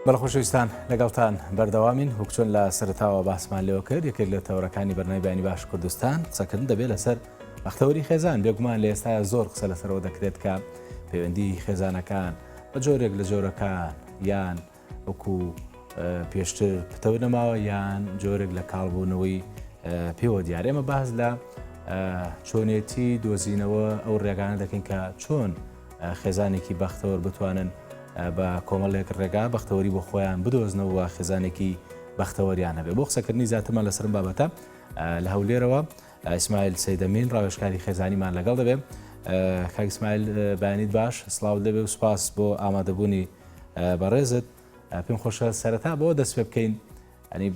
بەڵخۆشەویستان لەگەڵتان بەردەوامین وەکچۆن لە سەرەتاوە باسمان لێوە کرد یەکێک لە تەورەکانی بەرنامەی بەیانی باش کوردستان قسەکردن دەبێت لەسەر بەختەوەری خێزان بێگومان لە ئێستا زۆر قسە لەسەرەوە دەکرێت کە پەیوەندی خێزانەکان بە جۆرێک لە جۆرەکان یان وەکو پێشتر پتەوە نەماوە یان جۆرێک لە کاڵبوونەوەی پێوە دیارە ئێمە باز لە چۆنێتی دۆزینەوە ئەو ڕێگانە دەکەین کە چۆن خێزانێکی بەختەوەر بتوانن بە کۆمەڵێک ڕێگا بەختەوەری بۆ خۆیان بدۆزنەوە خێزانێکی بەختەوەریان هەبێ بۆ قسەکردنی زیاترمان لەسەر بابەتە لە هەولێرەوە ئیسماعیل سەیدەمین ڕاوێژکاری خێزانیمان لەگەڵ دەبێ. کاک ئیسماعیل بەیانیت باش سڵاو دەبێ و سوپاس بۆ ئامادەبوونی بەڕێزت. پێم خۆشە سەرەتا بۆ دەست پێ بکەین ینی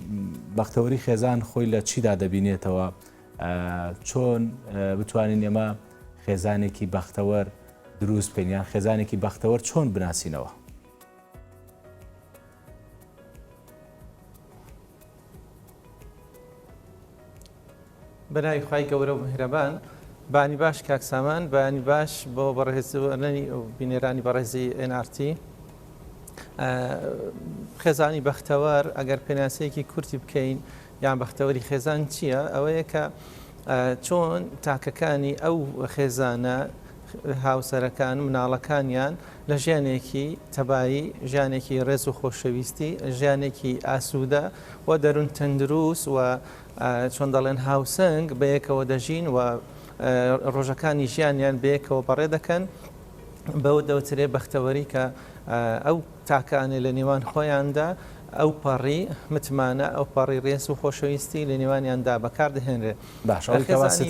بەختەوەری خێزان خۆی لە چیدا دەبینێتەوە، چۆن بتوانین ئێمە خێزانێکی بەختەوەر دروست بکەین یان خێزانێکی بەختەوەر چۆن بناسینەوە؟ بەناوی خوای گەورە و میهرەبان. بانی باش کاک سامان، بانی باش بۆ بەڕێزبوونی و بینێرانی بەڕێزی NRT. خێزانی بەختەوەر ئەگەر پێناسەیەکی کورتی بکەین یان بەختەوەری خێزان چییە؟ ئەوەیە کە چۆن تاکەکانی ئەو خێزانە هاوسەرەکان مناڵەکانیان لە ژیانێکی تەبایی، ژیانێکی ڕێز و خۆشەویستی، ژیانێکی ئاسوودە و دەروون تەندروست و چۆن دەڵێن هاوسنگ بەیەکەوە دەژین و ڕۆژەکانی ژیانیان بەیەکەوە بەڕێ دەکەن. بەوە دەوترێ بەختەوەری کە ئەو تاکانێ لە نێوان خۆیاندا ئەو پەڕی متمانە ئەو پەڕی ڕێز و خۆشەویستی لە نێوانیاندا بەکاردەهێنرێت. باشەوەی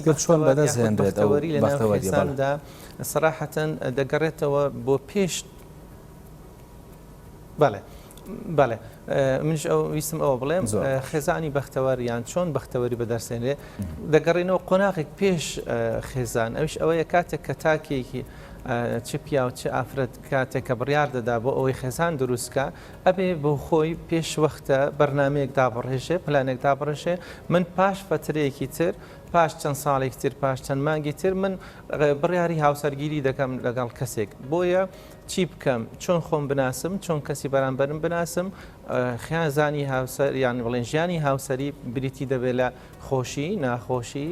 کرد چۆن بەدەستهێنرێت بەختەوەری لە ناو خێزاندا سەراحەتەن دەگەڕێتەوە بۆ پێش. بەڵێ منش ئەو ویستم ئەوە بڵێم خێزانی بەختەوەر یان چۆن بەختەوەری بەدەستێنرێ دەگەڕێنەوە قۆناغێک پێش خێزان. ئەوش ئەوەیە کاتێک کە تاکێکی چ پیا و چ ئافرەت کاتێک کە بڕیار دەدا بۆ ئەوەی خێزان دروستکە ئەبێ بۆ خۆی پێش وەختە بەرنمەیەک دابڕێژێ، پلانێک دابڕێژێ. من پاش فترەیەکی تر، پاش چەند ساڵێکی تر، پاش چەند مانگی تر من بڕیاری هاوسەرگیری دەکەم لەگەڵ کەسێک. بۆیە چی بکەم؟ چۆن خۆم بناسم، چۆن کەسی بەرامبەرم بناسم. خێزانی هاوسەر یان بڵێن ژیانی هاوسەری بریتی دەبێت لە خۆشی ناخۆشی،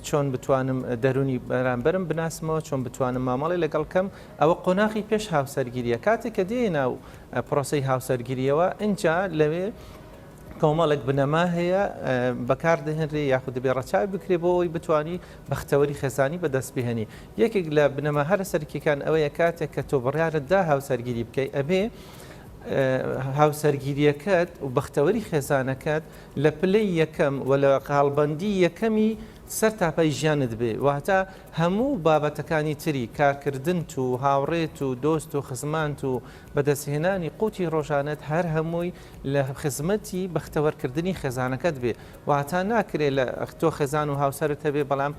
چۆن بتوانم دەرونی بەرامبەرم بناسمەوە، چۆن بتوانم مامەڵی لەگەڵ کەم. ئەوە قۆناغی پێش هاوسەرگیریە. کاتێک کە دێ ناو پرۆسەی هاوسەرگیریەوە ئینجا لەوێ کۆمەڵێک بنەما هەیە بەکاردەهێنرێ یاخود دەبێ ڕەچاوی بکرێ بۆ ئەوی بتوانی بەختەوەری خێزانی بەدەست بهێنی. یەکێک لە بنەما هەرە سەرکیەکان ئەوەیە کاتێک کە تۆ بڕیارتدا هاوسەرگیری بکەی ئەبێ هاوسەرگیریەکەت و بەختەوەری خێزانەکەت لە پلەی یەکەم و لە قاڵبەندی یەکەمی سەر تاپای ژیانت بێ، واتە هەموو بابەتەکانی تری کارکردن و هاوڕێت و دۆست و خزمانت و بەدەستهێنانی قوتی ڕۆژانەت هەر هەمووی لە خزمەتی بەختەوەرکردنی خێزانەکەت بێ. واتە ناکرێت لە تۆ خێزان و هاوسەرت هەبێ بەڵام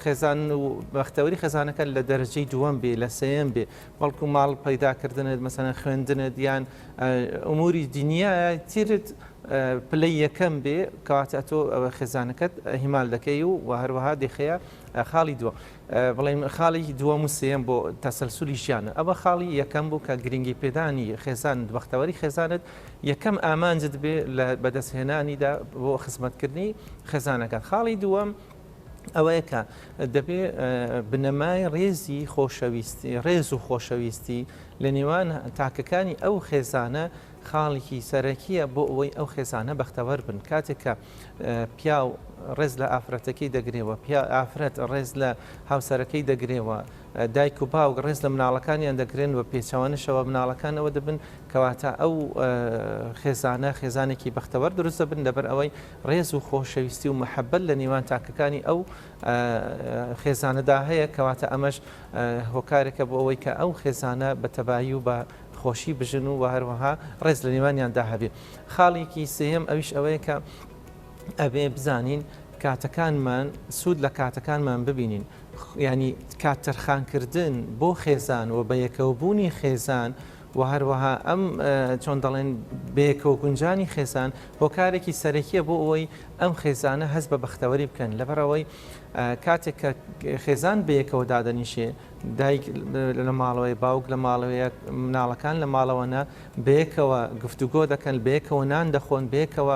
خێزان و بەختەوەری خێزانەکە لە دەرەجەی دووەم بێ، لە سێیەم بێ، بەڵکو ماڵ پەیداکردنت مەسەڵەن خوێندنت یان ئەموری دنیای ترت پلەی یەکەم بێ کەواتە تۆ خێزانەکەت هیمال دەکەی و هەروەها دەخەیە خاڵی دووە. بڵێم خاڵی دووەم و سێیەم بۆ تەسەلسولی ژیانە. ئەوە خاڵی یەکەم بوو کە گرنگی پێدانی خێزان بەختەوەری خێزانت یەکەم ئامانجت بێ لە بەدەستهێنانیدا بۆ خزمەتکردنی خێزانەکەت. خاڵی دووەم ئەوەیە کە دەبێ بنەمای ڕێزی خۆشەویستی، ڕێز و خۆشەویستی لە نێوان تاکەکانی ئەو خێزانە خاڵێکی سەرەکیە بۆ ئەوەی ئەو خێزانە بەختەوەر بن. کاتێک کە پیا و ڕێز لە ئافرەتەکەی دەگرێەوە، پیا ئافرەت ڕێز لە هاوسەرەکەی دەگرێەوە، دایک و باوک ڕێز لە مناڵەکانیان دەگرێن و پێچەوانشەوە مناڵەکانەوە دەبن کەواتە ئەو خێزانە خێزانێکی بەختەوەر دروست دەبن لەبەر ئەوەی ڕێز و خۆشەویستی و محەبەت لە نێوان تاکەکانی ئەو خێزانەدا هەیە. کەواتە ئەمەش هۆکارێکە بۆ ئەوەی کە ئەو خێزانە بە تەبایی و بە خۆشی بژن و هەروەها ڕێز لە نێوانیاندا هەبێ. خاڵێکی سێیەم ئەویش ئەوەیە کە ئەبێ بزانین کاتەکانمان سوود لە کاتەکانمان ببینین، ینی کاتەرخانکردن بۆ خێزان و بە یەکەوبوونی خێزان و هەروەها ئەم چۆن دەڵێن بەیەکەوە گونجانی خێزان هۆکارێکی سەرەکیە بۆ ئەوەی ئەم خێزانە هەست بە بەختەوەری بکەن. لەبەرەوەی کاتێک کە خێزان بەیەکەوە دادەنیشێ دایک لە ماڵەوەی باوک لە ماڵەوەیە مناڵەکان لە ماڵەوەنا بەیەکەوە گفتوگۆ دەکەن بەیەکەوە نان دەخۆن بەیەکەوە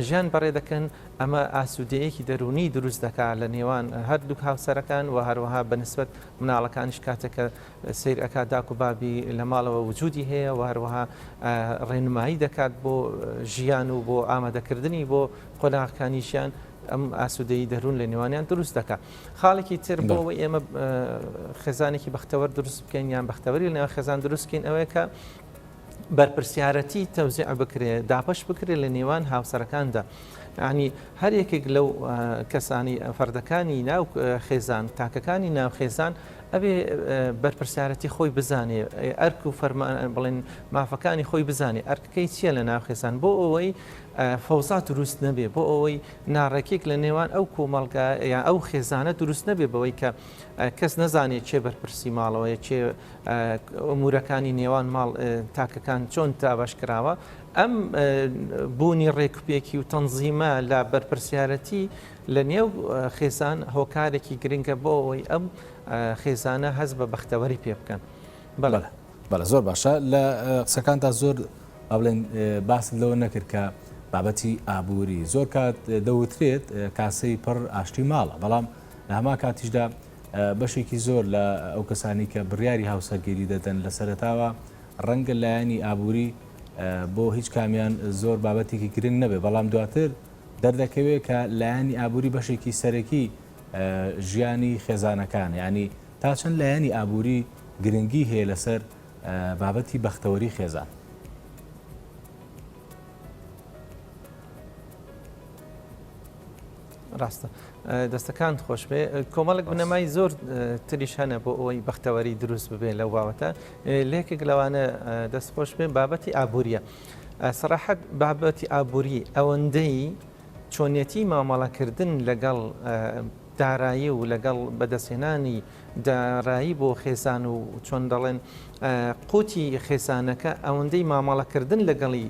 ژیان بەڕێ دەکەن ئەمە ئاسوودەیەکی دەرونی دروست دەکات لە نێوان هەردوو هاوسەرەکان و هەروەها بەنسبەت مناڵەکانیش کاتێکە سیر ئەکات داک و بابی لە ماڵەوە وجودی هەیە و هەروەها ڕێنمایی دەکات بۆ ژیان و بۆ ئامادەکردنی بۆ خۆلاغەکانیشیان ئەم ئاسوودەی دەروون لە نێوانیان دروست دەکات. خاڵێکی تر بۆەوەی ئێمە خێزانێکی بەختەوەر دروست بکەین یان بەختەوەری لە نێوان خێزان دروستکەین ئەوەیە کە بەرپرسیارەتی تەوزیع بکرێت داپەش بکرێت لە نێوان هاوسەرەکاندا. ینی هەر یەکێک لەو کەسانی فەردەکانی ناو خێزان تاکەکانی ناو خێزان ئەبێ بەرپرسیارەتی خۆی بزانێ ئەرک و بڵێن مافەکانی خۆی بزانێ ئەرکەکەی چییە لە ناو خێزان بۆ ئەوەی فەوزات دروست نەبێ بۆ ئەوەی ناڕێکێک لە نێوان ئەو کۆمەڵگا یان ئەو خێزانە دروست نەبێ بەوەی کە کەس نەزانێت چێ بەرپرسی ماڵەوەی چێ ئەمورەکانی نێوان ماڵ تاکەکان چۆن تابەش کراوە ئەم بوونی ڕێکوپێکی و تەنزیمە لە بەرپرسیارەتی لە نێو خێزان هۆکارێکی گرنگە بۆ ئەوەی ئەم خێزانە هەز بە بەختەوەری پێ بکەن. بەڵە زۆر باشە لە قسەکانتا زۆر بڵێن باست لەوە نەکرد کە بابەتی ئابووری زۆر کات دەوترێت کاسەی پڕ ئاشتی ماڵە بەڵام لە هەما کاتیشدا بەشێکی زۆر لە ئەو کەسانی کە بڕیاری هاوسەرگیری دەدەن لە سەرتاوە ڕەنگە لایەنی ئابووری بۆ هیچ کامیان زۆر بابەتێکی گرنگ نەبێ بەڵام دواتر دەردەکەوێت کە لایەنی ئابووری بەشێکی سەرەکی ژیانی خێزانەکان ینی تا چەند لایەنی ئابووری گرنگی هەیە لەسەر بابەتی بەختەوەری خێزان. ڕاستە دەستەکان خۆش بێ کۆمەڵک بنەمای زۆر تریش هەنە بۆ ئەوەی بەختەوەری دروست ببێ لەو باوەتە لێکێک لەوانە دەستخۆش بێ بابەتی ئابووریە سەراحەت بابەتی ئابووری ئەوەندەی چۆنیەتی مامەڵەکردن لەگەڵ دارایی و لەگەڵ بەدەستێنانی دارایی بۆ خێزان و چۆن دەڵێن قوتی خێزانەکە ئەوەندەی مامەڵەکردن لەگەڵی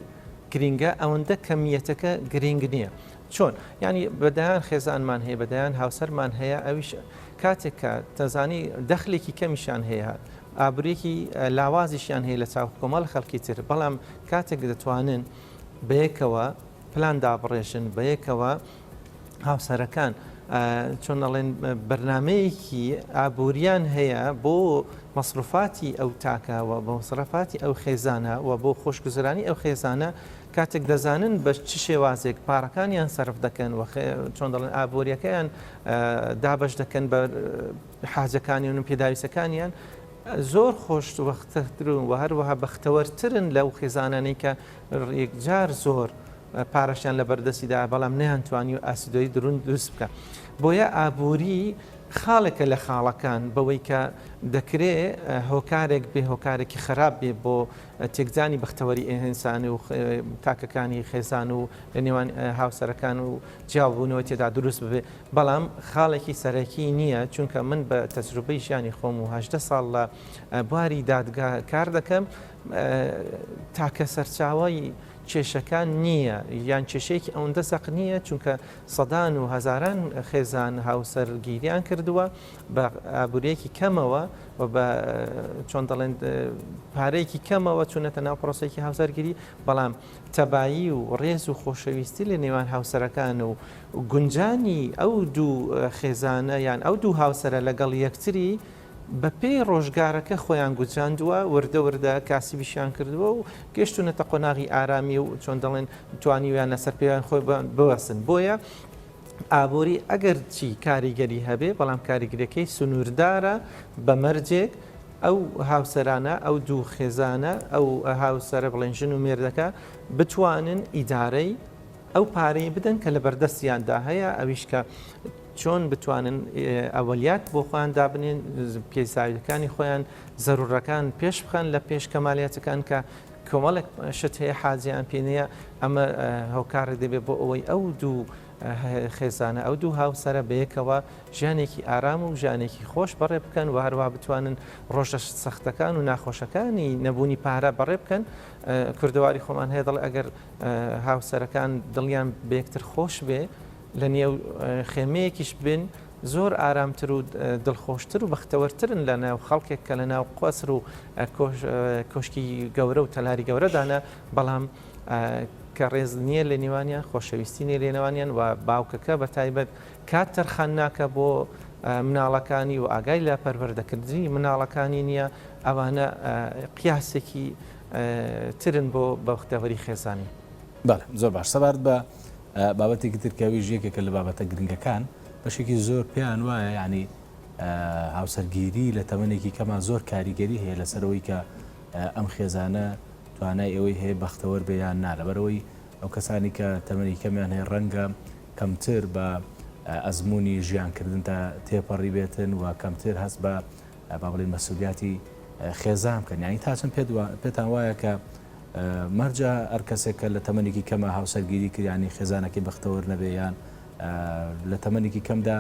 گرینگە ئەوەندە کەمیەتەکە گرنگ نییە. چۆن ینی بەدایان خێزانمان هەیە بەدایان هاوسەرمان هەیە ئەویش کاتێک کە تەزانی دەخلێکی کەمیشان هەیە ئابوورێکی لاوازیشیان هەیە لە چاو کۆمەڵ خەڵکی تر بەڵام کاتێک دەتوانن بەیەکەوە پلان دابڕێژن بەیەکەوە هاوسەرەکان چۆن دەڵێن بەرنمەیەکی ئابووریان هەیە بۆ مەصروفاتی ئەو تاکەوە بۆ مەصرفاتی ئەو خێزانە و بۆ خۆشگوزرانی ئەو خێزانە کاتێک دەزانن بە چ شێوازێک پارەکانیان سەرف دەکەن و چۆن دەڵێن ئابوووریەکەیان دابش دەکەن بە حاجەکانیان و پێداویستەکانیان زۆر خۆش وەختترون و هەروەها بەختەوەرترن لەو خێزانانەی کە یەکجار زۆر پارەشیان لە بەردەستیدا بەڵام نەیانتوانی و ئاسیدۆی درون دروست بکە بۆیە ئابووری خاڵێکە لە خاڵەکان بەوەی کە دەکرێت هۆکارێک بێ هۆکارێکی خراپ بێ بۆ تێکزانی بەختەوەری ئینسانی و تاکەکانی خێزان و لە نێوان هاوسەرەکان و جیاوبوونەوە تێدا دروست ببێ بەڵام خاڵێکی سەرەکی نییە چونکە من بە تەجروبەی ژیانی خۆم و 18 ساڵ لە بواری دادگا کار دەکەم تاکە سەرچاوی کێشەکان نییە یان کێشەیەکی ئەوەندە سەق نییە چونکە سەدان و هەزاران خێزان هاوسەرگیریان کردووە بە ئابوورەیەکی کەمەوە و بە چۆن دەڵێن پارەیەکی کەمەوە چونەتە ناو پرۆسەیەکی هاوسەرگیری بەڵام تەبایی و ڕێز و خۆشەویستی لە نێوان هاوسەرەکان و گونجانی ئەو دوو خێزانە یان ئەو دوو هاوسەرە لەگەڵ یەکتری بە پێی ڕۆژگارەکە خۆیان گوجاندووە وردە وردە کاسیبیشیان کردووە و گەشتونەتە قۆناغی ئارامی و چۆن دەڵێن توانیویان لەسەر پێیان خۆی بوەسن بۆیە ئابووری ئەگەر چی کاریگەری هەبێ بەڵام کاریگەریەکەی سنووردارە بە مەرجێک ئەو هاوسەرانە ئەو دوو خێزانە ئەو هاوسەرە بڵێن ژن و مێردەکە بتوانن ئیدارەی ئەو پارەی بدەن کە لە بەردەستیاندا هەیە ئەویش کە چۆن بتوانن ئەوەلیات بۆ خۆیان دابنێن پێساویەکانی خۆیان زەرورەکان پێش بخەن لە پێش کەمالیاتەکان کە کۆمەڵێک شت هەیە حاجیان پێنەیە ئەمە هۆکارێک دەبێت بۆ ئەوەی ئەو دوو خێزانە ئەو دوو هاوسەرە بەیەکەوە ژیانێکی ئارام و ژیانێکی خۆش بەڕێ بکەن و هەروە بتوانن ڕۆژە سەختەکان و ناخۆشەکانی نەبوونی پارە بەڕێ بکەن کوردەواری خۆمان هەیە دەڵێ ئەگەر هاوسەرەکان دڵیان بە یەکتر خۆش بێ لە نێو خێمەیەکیش بن زۆر ئارامتر و دڵخۆشتر و بەختەوەرترن لە ناو خەڵکێک کە لە ناو قەسر و کۆشکی گەورە و تەلاری گەورەدانە بەڵام کە ڕێز نییە لە نێوانیان خۆشەویستی نیە لە نێوانیان و باوکەکە بە تایبەت کات تەرخان ناکە بۆ مناڵەکانی و ئاگای لە پەروەردەکردنی مناڵەکانی نییە ئەوانە قیاسێکی ترن بۆ بەختەوەری خێزانی. بەڵێ زۆر باش سەبارەت بە بابەتێکی ترکاوی ژێکێکە لە بابەتە گرنگەکان بەشێکی زۆر پێیان وایە ینی هاوسەرگیری لە تەمەنێکی کەمان زۆر کاریگەری هەیە لەسەرەوەی کە ئەم خێزانە توانای ئەوەی هەیە بەختەوەر بێیان نالەبەرەوەی ئەو کەسانی کە تەمەنی کەمیان هەیە ڕەنگە کەمتر بە ئەزمموی ژیانکردن تا تێپەڕی بێتن و کەمتر هەست بە با بڵێن مەسئولیاتی خێزان بکەن یانی تا چەند پێتان وایە کە مەرجە هەر کەسێکە لە تەمەنێکی کەمە هاوسەرگیری کردیانی خێزانەکەی بەختەوەر نەبێیان لە تەمەنێکی کەمدا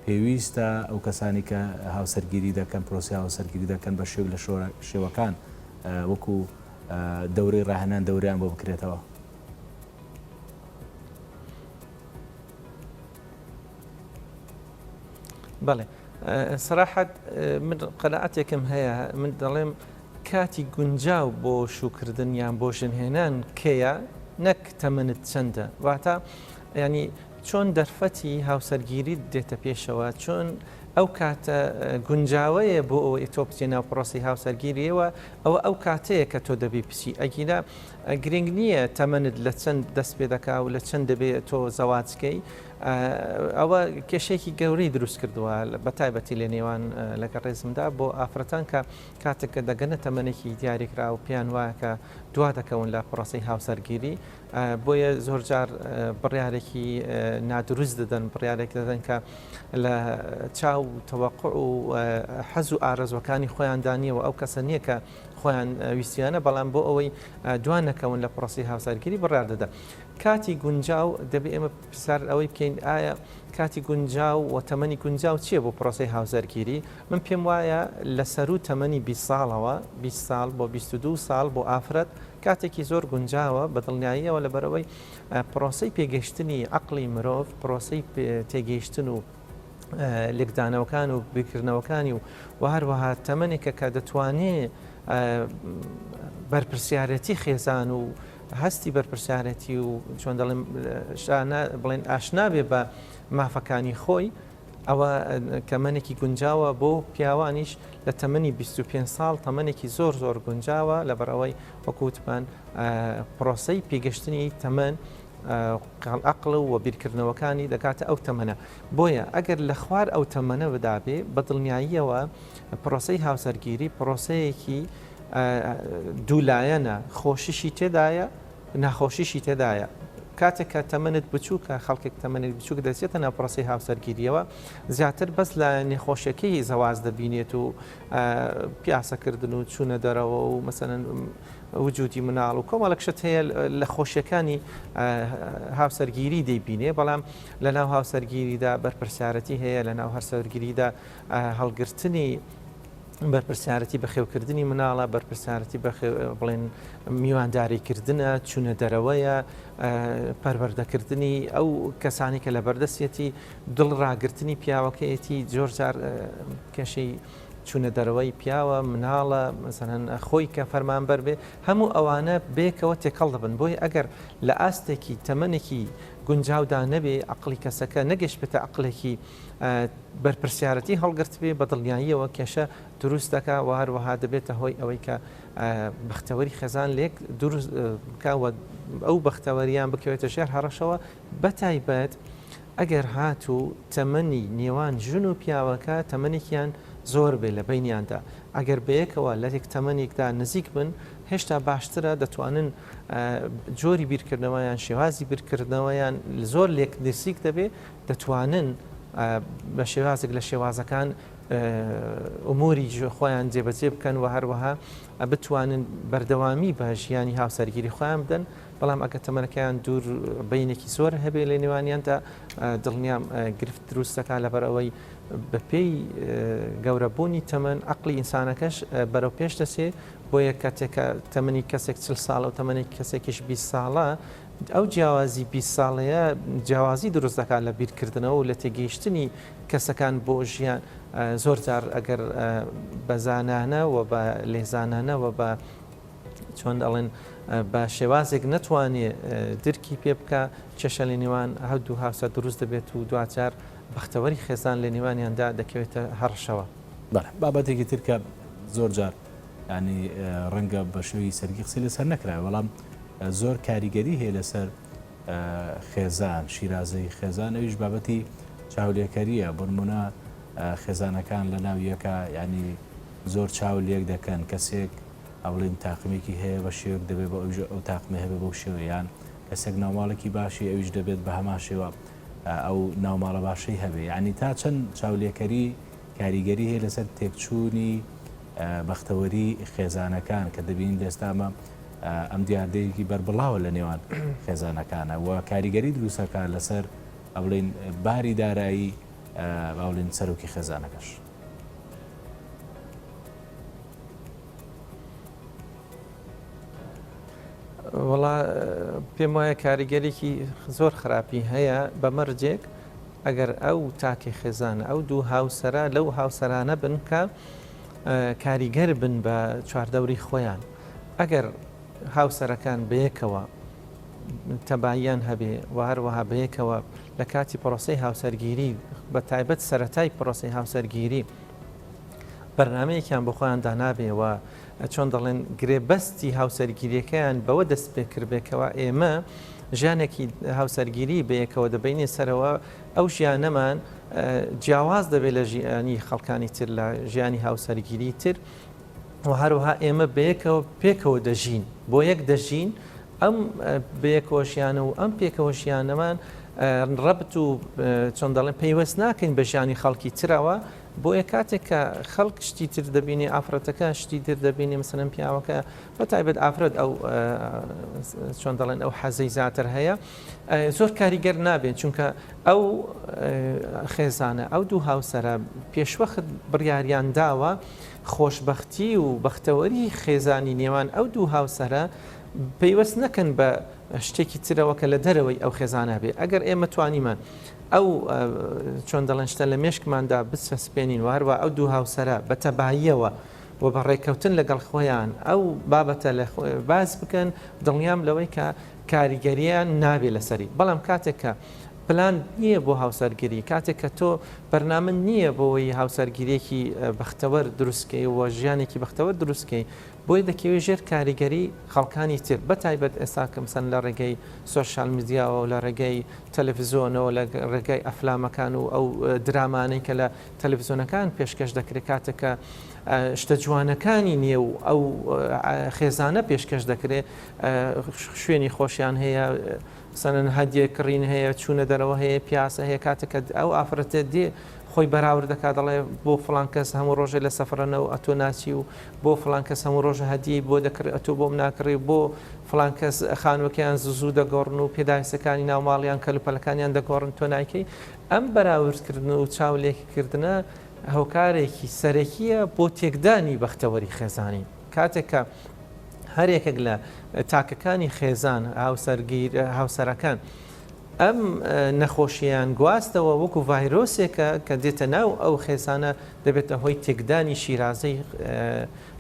پێویستە ئەو کەسانی کە هاوسەرگیری دەکەن پرۆسی هاوسەرگیری دەکەن بە شێو لە شێوەکان وەکو دەورەی ڕاهێنان دەوریان بۆ بکرێتەوە. بەڵێ سەراحەت من قەناعەتێکم هەیە من دەڵێم کاتی گونجاو بۆ شوکردن یان بۆ ژنهێنان کەیە نەک تەمەنت چەندە واتە ینی چۆن دەرفەتی هاوسەرگیری دێتە پێشەوە چۆن ئەو کاتە گونجاوەیە بۆ ئەوەی تۆ بچێ ناو پرۆسی هاوسەرگیریەوە ئەو کاتەیە کە تۆ دەبی پسی ئەگیرا گرنگ نییە تەمەنت لە چەند دەست پێ دەکا و لە چەند دەبێت تۆ زەواجکەی ئەوە کێشێکی گەورەی دروست کردووە بە تایبەتی لە نێوان لەگە ڕێزمدا بۆ ئافرەتان کە کاتێککە دەگەنە تەمەنێکی دیاریکرا و پێیان وایە کە دوا دەکەون لە پرۆسی هاوسەرگیری بۆیە زۆر جار بڕیارێکی نادروست دەدەن بڕیارێک دەدەن کە لە چاو تەوەقع و حەز و ئارەزوەکانی خۆیان دانیەوە ئەو کەسە نییە کە خۆیان ویستیانە بەڵام بۆ ئەوەی دوان نەکەون لە پرۆسی هاوسەرگیری بڕیار دەدە. کاتی گونجاو دەبێت ئێمە پرسیار ئەوەی بکەین ئایا کاتی گونجاو و تەمەنی گونجاو چییە بۆ پرۆسی هاوسەرگیری؟ من پێم وایە لە سەر و تەمەنی 20 ساڵەوە 20 ساڵ بۆ 22 ساڵ بۆ ئافرەت کاتێکی زۆر گونجاوە بە دڵنیاییەوە لەبەرەوەی پرۆسەی پێگەشتنی عەقڵی مرۆڤ پرۆسەی تێگەیشتن و لێکدانەوەکان و بیرکردنەوەکانی و هەروەها تەمەنێکە کە دەتوانێت بەرپرسیارەتی خێزان و هەستی بەرپرسیارەتی و چۆن دەڵێم بڵێن ئاشنا بێ بە مافەکانی خۆی ئەوە کەمەنێکی گونجاوە بۆ پیاوانیش لە تەمەنی 25 ساڵ تەمەنێکی زۆر زۆر گونجاوە لەبەرەوەی وەکوتمان پرۆسەی پێگەشتنی تەمەن عەقڵ و بیرکردنەوەکانی دەکاتە ئەو تەمەنە بۆیە ئەگەر لە خوار ئەو تەمەنە بدابێ بە دڵنیاییەوە پرۆسەی هاوسەرگیری پرۆسەیەکی دوولایەنە خۆشیشی تێدایە ناخۆشیشی تێدایە کاتێک کە تەمەنت بچووکە خەڵکێک تەمەنێت بچووک دەچێتە ناو پرۆسی هاوسەرگیریەوە زیاتر بەس لە نێخۆشیەکەی زەواز دەبینێت و پیاسەکردن و چوونە دەرەوە و مەسەلەن وجودی مناڵ و کۆمەڵک شت هەیە لە خۆشیەکانی هاوسەرگیری دەیبینێ بەڵام لە ناو هاوسەرگیریدا بەرپرسیارەتی هەیە لە ناو هەرسەرگیریدا هەڵگرتنی بەرپرسیارەتی بەخێوکردنی مناڵە بەرپرسیارەتی بڵێن میوانداریکردنە چوونە دەرەوەیە پەروەردەکردنی ئەو کەسانی کە لە بەردەستێتی دڵڕاگرتنی پیاوەکەیەتی جۆرجار کێشەی چوونە دەرەوەی پیاوە مناڵە مەسەلەن خۆی کە فەرمانبەر بێ هەموو ئەوانە بێکەوە تێکەڵ دەبن بۆی ئەگەر لە ئاستێکی تەمەنێکی گونجاودا نەبێ عەقڵی کەسەکە نەگەشت بێتە عەقڵێکی بەرپرسیارەتی هەڵگرت بێ بە دڵنیاییەوە کێشە دروست دەکا و هەروەها دەبێتە هۆی ئەوەی کە بەختەوەری خێزان لێک دروست بکەوە ئەو بەختەوەریان بکەوێتە ژێر هەڕەشەوە بەتایبەت ئەگەر هاتوو تەمەنی نێوان ژن و پیاوەکە تەمەنێکیان زۆر بێ لە بینیاندا ئەگەر بەیەکەوە لە تێک تەمەنێکدا نزیک بن هێشتا باشترە دەتوانن جۆری بیرکردنەوەیان شێوازی بیرکردنەوەیان زۆر لێک نزیک دەبێ دەتوانن بە شێوازێک لە شێوازەکان ئوموری خۆیان جێبەجێ بکەن و هەروەها بتوانن بەردەوامی بە ژیانی هاوسەرگیری خۆیان بدەن بەڵام ئەگە تەمەنەکەیان دوور بینێکی زۆر هەبێ لە نێوانیاندا دڵنیام گرفت دروستەکە لەبەرەوەی بەپێی گەورەبوونی تەمەن عەقڵی ئینسانەکەش بەرەو پێش دەچێ بۆیە کاتێکە تەمەنی کەسێک 40 ساڵە و تەمەنی کەسێکیش 20 ساڵە ئەو جیاوازی 20 ساڵەیە جیاوازی دروست دەکات لە بیرکردنەوە و لە تێگەیشتنی کەسەکان بۆ ژیان زۆر جار ئەگەر بە زانانە و بە لێزانانەوە بە چۆن دەڵێن بە شێوازێک نەتوانێت درکی پێ بکە کێشە لە نێوان هەردوو هاوسە دروست دەبێت و دواتر بەختەوەری خێزان لە نێوانیاندا دەکەوێتە هەڕشەوە. بابەتێکی ترکە زۆر جار ینی ڕەنگە بە شێوی سەرگی قسەی لەسەر نەکرای بەڵام زۆر کاریگەری هەیە لەسەر خێزان شیرازەی خێزان ئەویش بابەتی چاولێکەریە بنمونە خێزانەکان لە ناویەکە ینی زۆر چاولێک دەکەن کەسێک ئەوڵین تاقمێکی هەیە بە شێوک دەبێت بە ئەو تاقمە هەبێ بەو شێوەیان کەسێک ناوماڵێکی باشی ئەویش دەبێت بە هەمان شێوە ئەو ناوماڵە باشەی هەبێ ینی تا چەند چاولێکەری کاریگەری هەیە لەسەر تێکچوونی بەختەوەری خێزانەکان کە دەبین دەستامە ئەم دیاردەیەکی بەربڵاوە لە نێوان خێزانەکانە و کاریگەری دروستەکان لەسەر ئەوڵین باری دارایی باڵین سەرۆکی خێزانەکەش. وڵا پێم وایە کاریگەرێکی زۆر خراپی هەیە بەمەرجێک ئەگەر ئەو تاکی خێزانە ئەو دوو هاوسەرە لەو هاوسەرانە بن کە کاریگەر بن بە چواردەوری خۆیان ئەگەر هاوسەرەکان بەیەکەوە تەباییان هەبێ و هەروەها بەیەکەوە لە کاتی پرۆسەی هاوسەرگیری بە تایبەت سەرەتای پرۆسەی هاوسەرگیری بەرنمەیەکیان بۆ خۆیان دانابێەوە چۆن دەڵێن گرێبەستی هاوسەرگیریەکەیان بەوە دەست پێ کردبێکەوە ئێمە ژیانێکی هاوسەرگیری بەیەکەوە دەبینێ سەرەوە ئەو ژیانەمان جیاواز دەبێت لە ژیانی خەڵکانی تر لە ژیانی هاوسەرگیری تر و هەروەها ئێمە بەیەکەوە پێکەوە دەژین بۆ یەک دەژین ئەم بەیەکەوەشیانە و ئەم پێکەوەشیانەمان ڕەبت و چۆن دەڵێن پەیوەست ناکەین بە ژیانی خەڵکی ترەوە بۆ یە کاتێک کە خەڵک شتی تر دەبینێ ئافرەتەکە شتی تر دەبینێ مەسەلەن پیاوەکە بە تایبەت ئافرەت ئەو چۆن دەڵێن ئەو حەزەی زیاتر هەیە زۆر کاریگەر نابێت چونکە ئەو خێزانە ئەو دوو هاوسەرە پێشوەخت بڕیاریان داوە خۆشببختی و بەختەوەری خێزانی نێوان ئەو دوو هاوسەرە پەیوەست نەکەن بە شتێکی ترەوە کە لە دەرەوەی ئەو خێزانە بێ ئەگەر ئێمە توانیمان ئەو چۆن دەڵێن شتە لە مێشکماندا بچەسپێنین و هەروە ئەو دوو هاوسەرە بە تەباییەوە و بە ڕێککەوتن لەگەڵ خۆیان ئەو بابەتە لە باز بکەن دڵنیام لەوەی کە کاریگەریان نابێ لەسەری بەڵام کاتێک کە پلان نییە بۆ هاوسەرگیری کاتێک کە تۆ بەرنامە نییە بۆەوەی هاوسەرگیرێکی بەختەوەر دروستکەی و ژیانێکی بەختەوەر دروستکەی بۆی دەکەوێت ژێر کاریگەری خەڵکانی تر بە تایبەت ئێستا کەمسەن لە ڕێگەی سۆشال میدیاوە و لە ڕێگەی تەلەڤیزۆنەوە لە ڕێگەی ئەفلامەکان و ئەو درامانەی کە لە تەلەڤیزۆنەکان پێشکەش دەکرێت کاتێکە شتە جوانەکانی نییە و ئەو خێزانە پێشکەش دەکرێت شوێنی خۆشیان هەیە سەنەن هەدیە کڕین هەیە چوونە دەرەوە هەیە پیاسە هەیە کاتێککە ئەو ئافرەتێت دێ خۆی بەراورد دەکات دەڵێ بۆ فڵان کەس هەموو ڕۆژێ لە سەفرەنەوە ئەتۆ ناچی و بۆ فڵان کەس هەموو ڕۆژە هەدیی بۆ دەکرێت ئەتۆ بۆم ناکڕی بۆ فڵان کەس خانوەکەیان زوو دەگۆڕن و پێداویستەکانی ناوماڵیان کەلوپەلەکانیان دەگۆڕن تۆ نایکەی ئەم بەراوردکردن و چاولێککردنە هەوکارێکی سەرەکیە بۆ تێکدانی بەختەوەری خێزانی کاتێک کە هەرێکێک لە تاکەکانی خێزان هاوسەرەکان ئەم نەخۆشییان گواستەوە وەکو ڤایرۆسێکە کە دێتە ناو ئەو خێزانە دەبێتە هۆی تێکدانی شیرازەی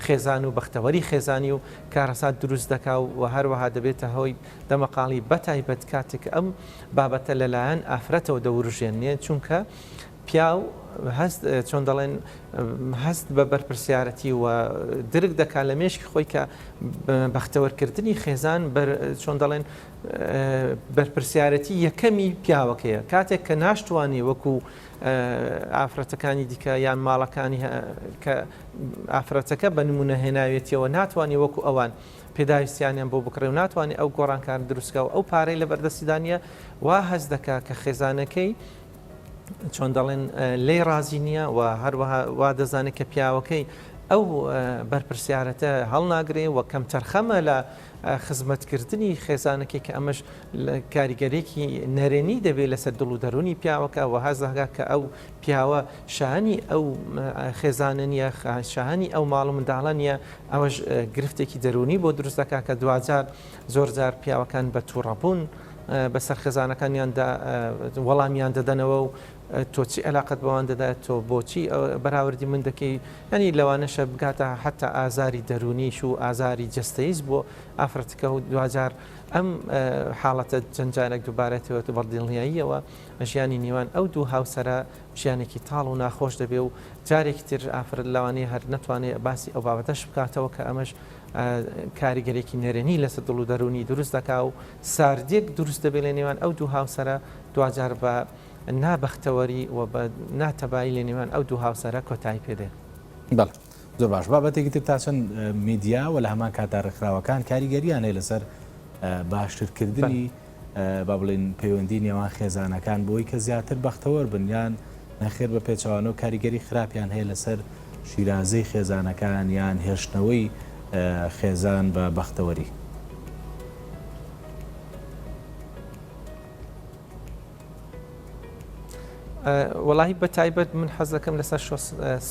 خێزان و بەختەوەری خێزانی و کارەسات دروست دەکا و هەروەها دەبێتە هۆی دەمەقاڵی بەتایبەت کاتێک ئەم بابەتە لەلایەن ئافرەتەوە دەوروژێنێ چونکە پیاو هەست چۆن دەڵێن هەست بە بەرپرسیارەتی و درک دەکات لە مێشکی خۆی کە بەختەوەرکردنی خێزان چۆن دەڵێن بەرپرسیارەتی یەکەمی پیاوەکەیە کاتێک کە ناشتوانێ وەکو ئافرەتەکانی دیکە یان ماڵەکانی کە ئافرەتەکە بە نمونە هێناوێتیەوە ناتوانێ وەکو ئەوان پێداویستیانیان بۆ بکڕێ و ناتوانێت ئەو گۆڕانکار دروستکە و ئەو پارەی لە بەردەستیدانە وا هەست دەکات کە خێزانەکەی چۆن دەڵێن لێ رازی نییە و هەروەها وا دەزانێت کە پیاوەکەی ئەو بەرپرسیارەتە هەڵناگرێ و کەم تەرخەمە لە خزمەتکردنی خێزانەکەی کە ئەمەش کاریگەرێکی نەرێنی دەبێت لەسەر دڵ و دەرونی پیاوەکە و هەزەکە کە ئەو پیاوە شانی ئەو خێزانە نیە شانی ئەو ماڵ و منداڵە نیە ئەوەش گرفتێکی دەرونی بۆ دروست دەکات کە دوجار زۆرجار پیاوەکان بە تووڕەبوون بەسەر خێزانەکانیاندا وەڵامیان دەدەنەوە و تۆ چی علاقت بەوان دەدات تۆ بۆچی بەراوردی من دەکەی ینی لەوانەشە بگاتە حتا ئازاری دەرونیش و ئازاری جستەیز بۆ ئافرەتەکە و دوجار ئەم حاڵەتە جەنجارێک دووبارەتەوە بەردڵنیاییەوە ژیانی نێوان ئەو دوو هاوسەرە ژیانێکی تاڵ و ناخۆش دەبێ و جارێکی تر ئافرەت لەوانەیە هەر نەتوانێت باسی ئەو بابەتەش بکاتەوە کە ئەمەش کاریگەرێکی نێرێنی لەسەر دڵ و دەرونی دروست دەکا و ساردێک دروست دەبێت لە نێوان ئەو دوو هاوسەرە دوجار بە نابەختەوەری و بە ناتەبایی لە نێوان ئەو دوو هاوسەرە کۆتایی پێدێ. بەڵێ زۆر باش بابەتێکی تر تاچەند میدیا و لە هەمان کاتا ڕێکخراوەکان کاریگەریان هەیە لەسەر باشترکردنی با بڵێن پەیوەندی نێوان خێزانەکان بۆی کە زیاتر بەختەوەر بنیان نەخێر بە پێچوانە و کاریگەری خراپیان هەیە لەسەر شیرازەی خێزانەکان یان هێشتنەوەی خێزان بە بەختەوەری. وڵی بە تایبەت من حەز دەکەم لەسەر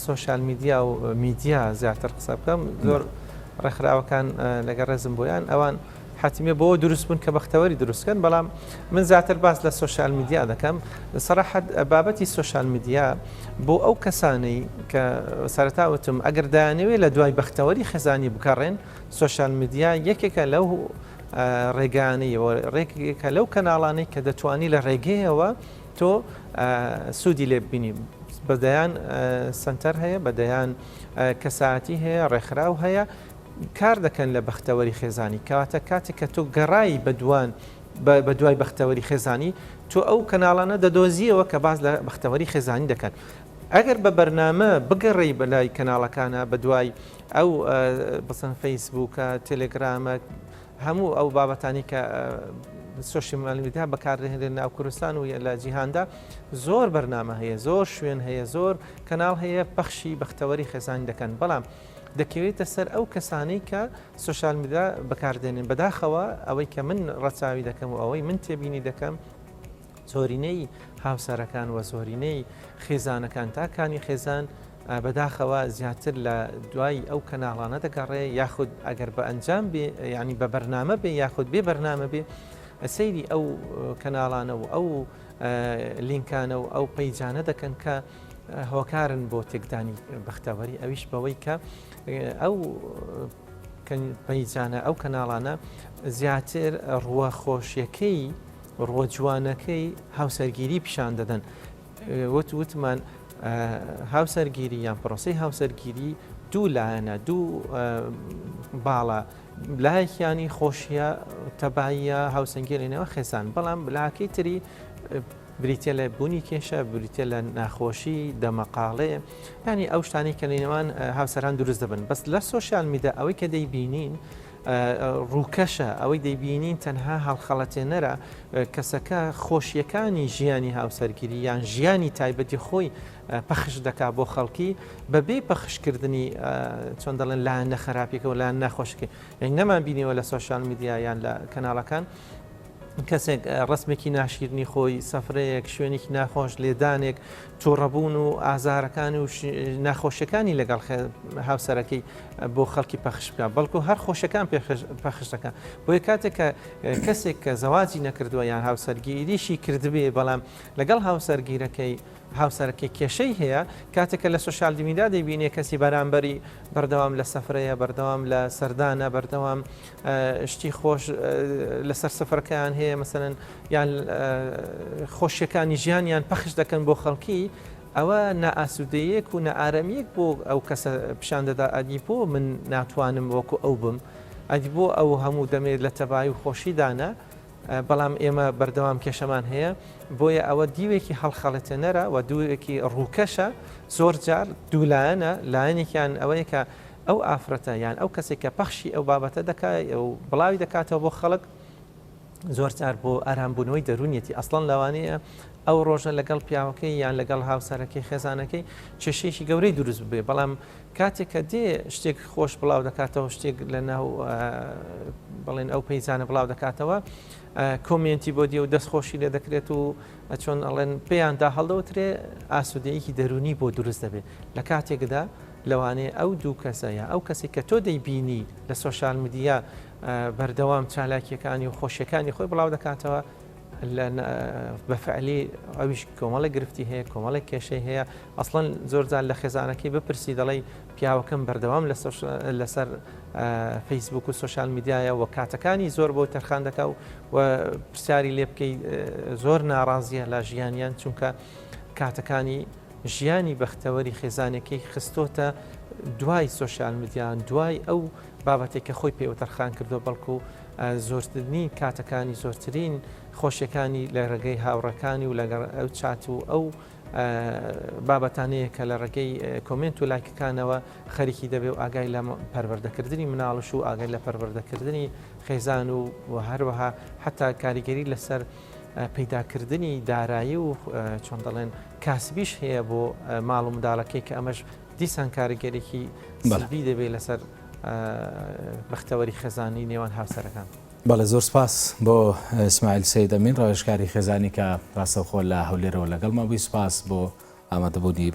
سۆشال میدیا و میدیا زیاتر قسە بکەم زۆر ڕێکخراوەکان لەگە ڕێزم بۆیان ئەوان حتیمە بۆ دروست بوون کە بەختەوەری دروستکەن بەڵام من زیاتر باس لە سۆشال میدیا دەکەم سەراحەت بابەتی سۆشال میدیا بۆ ئەو کەسانەی کە سەرەتاوتم ئەگەر دایانەوێت لە دوای بەختەوەری خێزانی بکەڕێن سۆشال میدیا یەکێکە لەو ڕێگانەیەوە ڕێکێکە لەو کەناڵانەی کە دەتوانی لە ڕێگەیەوە تۆ سوودی لێ ببینی بەدەیان سنتەر هەیە بەدەیان کەساتی هەیە ڕێکخراو هەیە کار دەکەن لە بەختەوەری خێزانی کەواتە کاتێک کە تۆ گەڕایی بە دوای بەختەوەری خێزانی تۆ ئەو کەناڵانە دەدۆزیەوە کە باز لە بەختەوەری خێزانی دەکەن ئەگەر بە بەرنامە بگەڕی بەلای کەناڵەکانە بە دوای ئەو بەسەن فەیسبووکە تێلگرامە هەموو ئەو بابەتانی کە سۆشیال میدیا بەکاردێنێت ناو کوردستان و لە جیهاندا زۆر بەرنامە هەیە زۆر شوێن هەیە زۆر کەناڵ هەیە پەخشی بەختەوەری خێزانی دەکەن بەڵام دەکەوێتە سەر ئەو کەسانەی کە سۆشال میدیا بەکاردێنن بەداخەوە ئەوەی کە من ڕەچاوی دەکەم و ئەوەی من تێبینی دەکەم زۆرینەی هاوسەرەکان و زۆرینەی خێزانەکان تاکانی خێزان بەداخەوە زیاتر لە دوای ئەو کەناڵانە دەگەڕێ یاخود ئەگەر بە ئەنجام بێ ینی بە بەرنامە بێ یاخود بێ بەرنامە بێ سەیری ئەو کەناڵانە و ئەو لینکانە و ئەو پەیجانە دەکەن کە هۆکارن بۆ تێکدانی بەختەوەری ئەویش بەوەی کە ئەو پەیجانە ئەو کەناڵانە زیاتر ڕوە خۆشیەکەی ڕوە جوانەکەی هاوسەرگیری پیشان دەدەن وتمان هاوسەرگیری یان پرۆسی هاوسەرگیری دوو لایەنە دوو باڵە لایەکیانی خۆشیە تەباییە هاوسەنگێنەوە خێزان بەڵام لاکەی تری بریتە لە بوونی کێشە بریتە لە ناخۆشی دەمەقاڵێ ینی ئەو شتانی کە لەنێوان هاوسەران دروست دەبن بەس لە سۆشیال میدیا ئەوەی کە دەیبینین ڕووکەشە ئەوەی دەیبینین تەنها هەڵخەڵەتێنەرە کەسەکە خۆشیەکانی ژیانی هاوسەرگیری یان ژیانی تایبەتی خۆی پەخش دەکا بۆ خەڵکی بەبێ پەخشکردنی چۆن دەڵێن لاەن نەخراپێکە و لاەن ناخۆشەکە یعنی نەمان بینیەوە لە سۆشیال میدیا یان لە کەناڵەکان کەسێک ڕسمێکی ناشیرنی خۆی سەفرەیەک شوێنێکی ناخۆش لێدانێک تووڕەبوون و ئازارەکانی و ناخۆشیەکانی لەگەڵ هاوسەرەکەی بۆ خەڵکی پەخش بکە بەڵکو هەر خۆشەکان پەخش دەکەن بۆیە کاتێک کە کەسێک کە زەواجی نەکردووە یان هاوسەرگیریشی کردبێ بەڵام لەگەڵ هاوسەرگیرەکەی هاوسەرەکەی کێشەی هەیە کاتێکە لە سۆشیال میدیا دەیبینێ کەسی بەرامبەری بەردەوام لە سەفرەیە بەردەوام لە سەردانە بەردەوام شتی خۆش لەسەر سەفرەکەیان هەیە مەسەرەن یان خۆشیەکانی ژیانیان پەخش دەکەن بۆ خەڵکی ئەوە نائاسودەیەک و نەئارەمیەک بۆ ئەو کەسە پیشان دەدا ئەدی بۆ من ناتوانم وەکو ئەو بم ئەدی بۆ ئەو هەموو دەمێت لە تەبای و خۆشیدانە بەڵام ئێمە بەردەوام کێشەمان هەیە بۆیە ئەوە دیوێکی هەڵخەڵەتێنەرە و دووێکی ڕووکەشە زۆر جار دوولایەنە لایەنێکیان ئەوەیە کە ئەو ئافرەتە یان ئەو کەسێک کە پەخشی ئەو بابەتە دەکات ئەو بڵاوی دەکاتەوە بۆ خەڵک زۆر جار بۆ ئارامبوونەوەی دەرونیەتی ئەسڵان لەوانەیە ئەو ڕۆژە لەگەڵ پیاوەکەی یان لەگەڵ هاوسەرەکەی خێزانەکەی کێشەیەکی گەورەی دروست بێ بەڵام کاتێک کە دێ شتێک خۆش بڵاو دەکاتەوە شتێک لە ناو بڵێن ئەو پەیزانە بڵاو دەکاتەوە کۆمنتی بۆ دیێ و دەستخۆشی لێ دەکرێت و چۆن ئەڵێن پێیاندا هەڵدەوترێ ئاسوودەیەکی دەرونی بۆ دروست دەبێت لە کاتێکدا لەوانەیە ئەو دوو کەسەیە ئەو کەسی کە تۆ دەیبینی لە سۆشال میدیا بەردەوام چالاکیەکانی و خۆشیەکانی خۆی بڵاو دەکاتەوە بەفعلی ئەویش کۆمەڵی گرفتی هەیە کۆمەڵی کێشەی هەیە ئەسڵەن زۆرجار لە خێزانەکەی بپرسی دەڵی پیاوەکەم بەردەوام لەسەر فەیسبوک و سۆشال میدیایە و کاتەکانی زۆر بۆ تەرخان دەکا و پرسیاری لێ بکەی زۆر ناڕازیە لە ژیانیان چونکە کاتەکانی ژیانی بەختەوەری خێزانەکەی خستۆتە دوای سۆشال میدیان دوای ئەو بابەتێک کە خۆی پێوە تەرخان کردو بەڵکو زۆرترین کاتەکانی زۆرترین خۆشیەکانی لە ڕێگەی هاوڕەکانی و لەگەڵ ئەو چات و ئەو بابەتانەیە کە لە ڕێگەی کۆمنت و لایکەکانەوە خەریکی دەبێ و ئاگای لە پەروەردەکردنی مناڵش و ئاگای لە پەروەردەکردنی خێزان و هەروەها حتا کاریگەری لەسەر پەیداکردنی دارایی و چۆن دەڵێن کاسبیش هەیە بۆ ماڵ و منداڵەکەی کە ئەمەش دیسان کاریگەرێکی سلبی دەبێت لەسەر بەختەوەری خێزانی نێوان هاوسەرەکان. بەڵێ زۆر سپاس بۆ ئیسماعیل سەید ئەمین ڕۆژکاری خێزانی کە ڕاستەوخۆ لە هەولێرەوە لەگەڵ ما بووی سپاس بۆ ئامادەبوونی